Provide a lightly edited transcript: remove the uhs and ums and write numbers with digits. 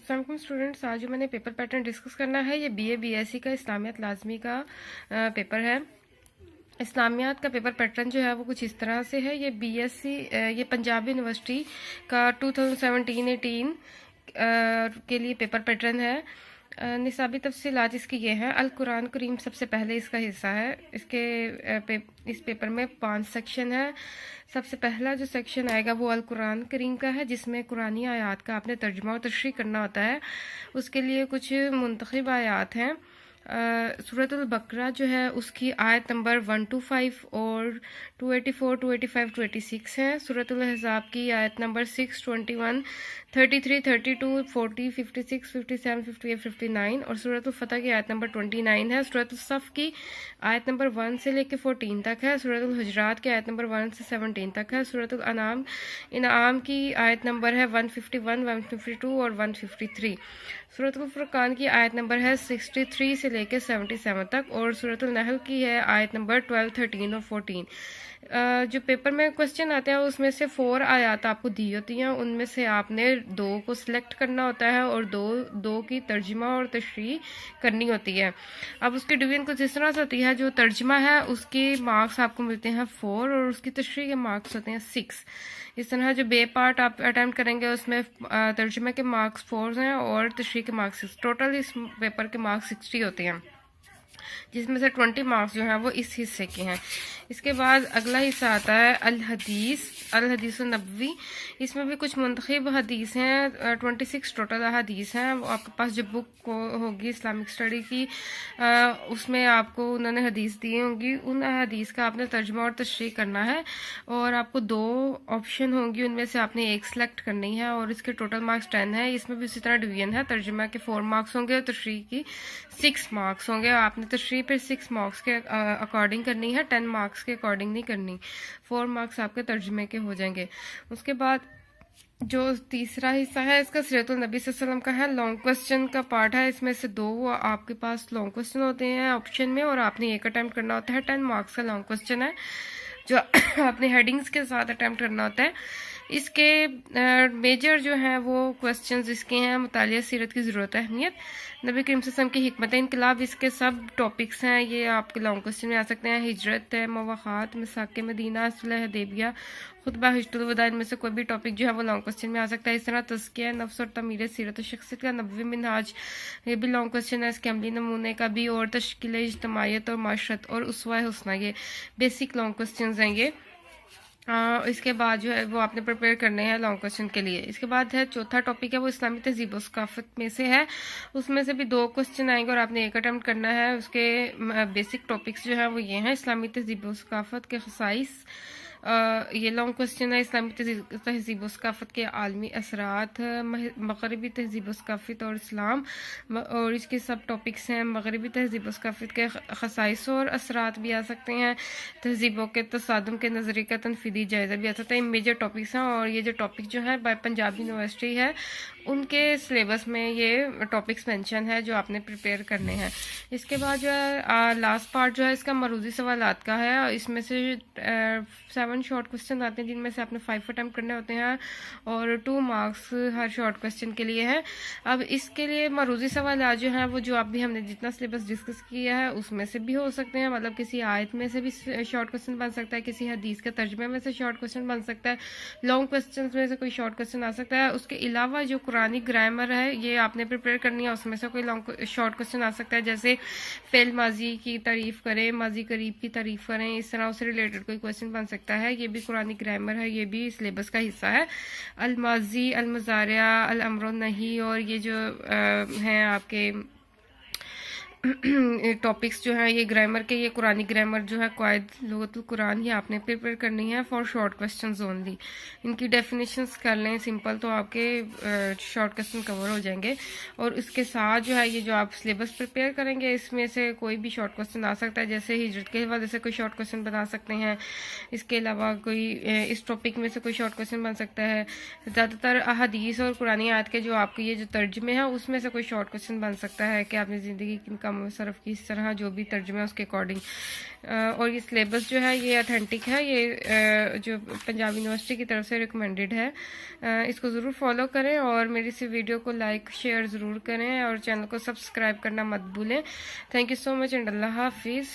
अस्सलाम वालेकुम स्टूडेंट्स, आज जो मैंने पेपर पैटर्न डिस्कस करना है ये बीए बीएससी का इस्लामियात लाजमी का पेपर है। इस्लामियात का पेपर पैटर्न जो है वो कुछ इस तरह से है। ये बीएससी ये पंजाब यूनिवर्सिटी का 2017-18 के लिए पेपर पैटर्न है। निसाबी तफसीलात इसकी ये हैं। अल कुरान करीम सबसे पहले इसका हिस्सा है। इस पेपर में 5 सेक्शन है। सबसे पहला जो सेक्शन आएगा वो अल कुरान करीम का है, जिसमें कुरानी आयात का आपने तर्जुमा और तशरीह करना होता है। उसके लिए कुछ मुंतखब आयात हैं। सूरतुल बकरा जो है उसकी आयत नंबर 125 और 284, 285, 286 है। सूरतुल अहज़ाब की आयत नंबर 6, 21, 33, 32, 40, 56, 57, 58, 59 और सूरतुल फतह की आयत नंबर 29 है। सूरतुल सफ़ की आयत नंबर 1 से लेकर 14 तक है। सूरतुल हुजरात की आयत नंबर 1 से 17 तक है। सूरतुल इनाम की आयत नंबर है 151, 152 और 153। सूरतुल फुरकान की आयत नंबर है 63 से लेकर 77 तक और सूरतुल नहल की है आयत नंबर 12, 13 और 14। जो पेपर में क्वेश्चन आते हैं उसमें से 4 आयत आपको दी होती हैं, उनमें से आपने 2 को सिलेक्ट करना होता है और दो की तर्जुमा और तशरीह करनी होती है। अब उसकी डिवीजन कुछ इस तरह से होती है। जो तर्जुमा है उसके मार्क्स आपको मिलते हैं 4 और उसकी तशरीह के मार्क्स होते हैं 6। इस तरह जो बे पार्ट आप अटैम्प्ट करेंगे उसमें तर्जुमे के मार्क्स 4 हैं और तशरीह के मार्क्स 6। टोटल इस पेपर के मार्क्स 60 होते हैं, जिसमें से 20 मार्क्स जो हैं वो इस हिस्से के हैं। इसके बाद अगला हिस्सा आता है अल हदीस नबवी। इसमें भी कुछ मुंतखब हदीस हैं। 26 टोटल हदीस हैं। आपके पास जो बुक होगी इस्लामिक स्टडी की उसमें आपको उन्होंने हदीस दी होंगी। उन हदीस का आपने तर्जुमा और तशरीह करना है और आपको 2 ऑप्शन होंगी, उनमें से आपने एक सिलेक्ट करनी है और इसके टोटल मार्क्स 10 है। इसमें भी उसी तरह डिवीजन है। तर्जुमा के 4 मार्क्स होंगे और तशरीह की 6 मार्क्स होंगे। आपने तशरीह पर 6 मार्क्स के अकॉर्डिंग करनी है, 10 मार्क्स के अकॉर्डिंग नहीं करनी। 4 मार्क्स आपके तर्जुमे के हो जाएंगे। उसके बाद जो तीसरा हिस्सा है इसका सीरतुल नबी सल्लल्लाहु अलैहि वसल्लम का है। लॉन्ग क्वेश्चन का पार्ट है। इसमें से 2 आपके पास लॉन्ग क्वेश्चन होते हैं ऑप्शन में और आपने एक अटैम्प्ट करना होता है। 10 मार्क्स का लॉन्ग क्वेश्चन है जो आपने हेडिंग्स के साथ अटैम्प्ट करना होता है। इसके मेजर जो हैं वो क्वेश्चंस इसके हैं। मुतालिया सीरत की ज़रूरत अहमियत, नबी करीम सल्लल्लाहु अलैहि वसल्लम की हिकमत इनकलाब, इसके सब टॉपिक्स हैं। ये आपके लॉन्ग क्वेश्चन में आ सकते हैं। हिजरत है, मवाक़ात, मिसाक मदीना, सुलह हुदैबिया, खुतबा हिज्जतुल वदा, इनमें से कोई भी टॉपिक जो है वो लॉन्ग क्वेश्चन में आ सकता है। इस तरह तज़किया नफ्स और तमीर सीरत शख्सियत का नबवी मिनहाज, ये भी लॉन्ग क्वेश्चन है। इसके अमली नमूने का भी और तश्कील इज्तिमाइयत और माशरत और उसवा हुस्ना, ये बेसिक लॉन्ग क्वेश्चन हैं ये। इसके बाद जो है वो आपने प्रिपेयर करने हैं लॉन्ग क्वेश्चन के लिए। इसके बाद है चौथा टॉपिक है वो इस्लामी तहज़ीब व सकाफ़त में से है। उसमें से भी 2 क्वेश्चन आएंगे और आपने एक अटैम्प्ट करना है। उसके बेसिक टॉपिक्स जो है वो ये हैं। इस्लामी तहज़ीब व सकाफ़त के खसाइस, ये लॉन्ग क्वेश्चन है। इस्लामी तहज़ीब व सकाफ़त के आलमी असरात, मगरबी तहज़ीब व सकाफ़त और इस्लाम, और इसके सब टॉपिक्स हैं। मगरबी तहज़ीब व सकाफ़त के खसाइस और असरात भी आ सकते हैं। तहज़ीबों के तसादुम के नज़रिए का तनफीदी जायज़ा भी आ सकता है। मेजर टॉपिक्स हैं और ये जो टॉपिक जो है बाय पंजाब यूनिवर्सिटी है उनके सिलेबस में ये टॉपिक्स मेंशन है जो आपने प्रिपेयर करने हैं। इसके बाद जो है लास्ट पार्ट जो है इसका मरूज़ी सवालात का है। इसमें से 7 शॉर्ट क्वेश्चन आते हैं जिनमें से आपने 5 अटैम्प्ट करने होते हैं और 2 मार्क्स हर शॉर्ट क्वेश्चन के लिए है। अब इसके लिए मरूज़ी सवालात जो हैं वो जो आप भी हमने जितना सिलेबस डिस्कस किया है उसमें से भी हो सकते हैं। मतलब किसी आयत में से भी शॉर्ट क्वेश्चन बन सकता है, किसी हदीस के तर्जुमे में से शॉर्ट क्वेश्चन बन सकता है, लॉन्ग क्वेश्चन में से कोई शॉर्ट क्वेश्चन आ सकता है। उसके अलावा जो कुरानी ग्रामर है ये आपने प्रिपेयर करनी है, उसमें से कोई लॉन्ग शॉर्ट क्वेश्चन आ सकता है। जैसे फेल माजी की तारीफ करें, माजी करीब की तारीफ करें, इस तरह उससे रिलेटेड कोई क्वेश्चन बन सकता है। ये भी कुरानी ग्रामर है, ये भी सिलेबस का हिस्सा है। अल माजी, अल मुजारिया, अल अम्र नही और ये जो हैं आपके टॉपिक्स जो हैं ये ग्रामर के, ये कुरानी ग्रामर जो है कायद लुगतुल कुरान, ये आपने प्रिपेयर करनी है फॉर शॉर्ट क्वेश्चंस ओनली। इनकी डेफिनेशंस कर लें सिंपल तो आपके शॉर्ट क्वेश्चन कवर हो जाएंगे। और इसके साथ जो है ये जो आप सिलेबस प्रिपेयर करेंगे इसमें से कोई भी शॉर्ट क्वेश्चन आ सकता है। जैसे हिजरत के हवाले से कोई शॉर्ट क्वेश्चन बना सकते हैं। इसके अलावा कोई इस टॉपिक में से कोई शॉर्ट क्वेश्चन बन सकता है। ज़्यादातर अहादीस और कुरानी आयत के जो आपके ये जो तर्जुमे हैं उसमें से कोई शॉर्ट क्वेश्चन बन सकता है कि आपने ज़िंदगी का نام صرف کی اس طرح جو بھی ترجمہ ہے اس کے اکارڈنگ. اور یہ سلیبس جو ہے یہ اتھینٹک ہے, یہ جو پنجاب یونیورسٹی کی طرف سے ریکمینڈڈ ہے. اس کو ضرور فالو کریں اور میری سی ویڈیو کو لائک شیئر ضرور کریں اور چینل کو سبسکرائب کرنا مت بھولیں. Thank you so much and اللہ حافظ.